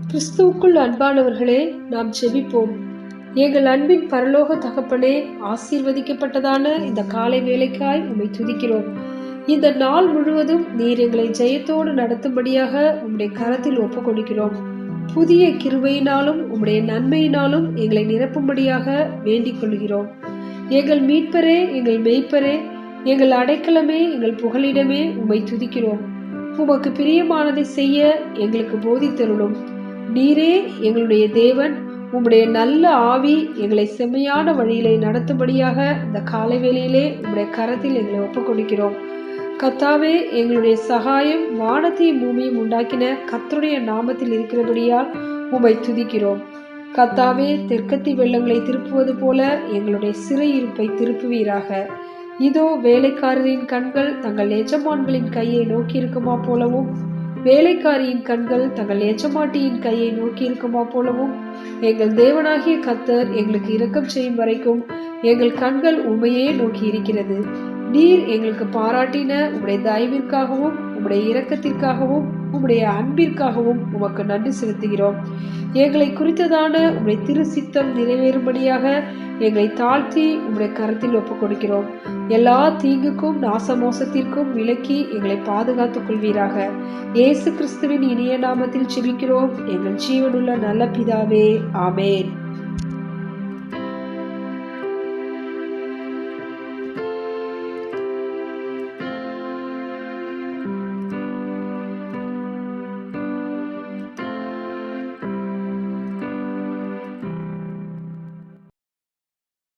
கிறிஸ்துவுக்குள் அன்பானவர்களே, நாம் ஜெபிப்போம். எங்கள் அன்பின் பரலோக தகப்பனே, ஆசீர்வதிக்கப்பட்டதான இந்த காலை வேளைக்காய் உம்மை துதிக்கிறோம். இந்த நாள் முழுவதும் நீர் எங்களை ஜெயத்தோடு நடத்தும்படியாக உம்முடைய கரத்தில் ஒப்புக் கொடுக்கிறோம். புதிய கிருபையினாலும் உம்முடைய நன்மையினாலும் எங்களை நிரப்பும்படியாக வேண்டிக் கொள்கிறோம். எங்கள் மீட்பரே, எங்கள் மேய்ப்பரே, எங்கள் அடைக்கலமே, எங்கள் புகலிடமே, உம்மை துதிக்கிறோம். உமக்கு பிரியமானதை செய்ய எங்களுக்கு போதித்தருளும். நீரே எங்களுடைய தேவன். உம்முடைய நல்ல ஆவி எங்களை செம்மையான வழியிலே நடத்தும்படியாக இந்த காலை வேளையிலே உம்முடைய கரத்தில் எங்களை ஒப்புக் கொடுக்கிறோம். கர்த்தாவே, எங்களுடைய சகாயம் வானத்தையும் பூமியும் உண்டாக்கின கர்த்தருடைய நாமத்தில் இருக்கிறபடியால் உம்மை துதிக்கிறோம். கர்த்தாவே, தெற்கத்தி வெள்ளங்களை திருப்புவது போல எங்களுடைய சிறையிருப்பை திருப்புவீராக. இதோ வேலைக்காரரின் கண்கள் தங்கள் எஜமான்களின் கையை நோக்கி இருக்குமா போலவும், வேலைக்காரியின் கண்கள் தங்கள் எஜமாட்டியின் கையை நோக்கி இருக்குமா போலவும், எங்கள் தேவனாகிய கர்த்தர் எங்களுக்கு இரக்கம் செய்யும் வரைக்கும் எங்கள் கண்கள் உம்மையே நோக்கி இருக்கிறது. நீர் எங்களுக்கு பாராட்டின உம்முடைய தயவிற்காகவும் உம்முடைய இரக்கத்திற்காகவும் உம்முடைய அன்பிற்காகவும் உமக்கு நன்றி செலுத்துகிறோம். எங்களை குறித்ததான உம்முடைய திரு சித்தம் நிறைவேறும்படியாக எங்களை தாழ்த்தி உம்முடைய கரத்தில் ஒப்புக் கொடுக்கிறோம். எல்லா தீங்குக்கும் நாசமோசத்திற்கும் விலக்கி எங்களை பாதுகாத்துக் கொள்வீராக. இயேசு கிறிஸ்துவின் இனிய நாமத்தில் ஜெபிக்கிறோம் எங்கள் ஜீவனுள்ள நல்ல பிதாவே, ஆமென்.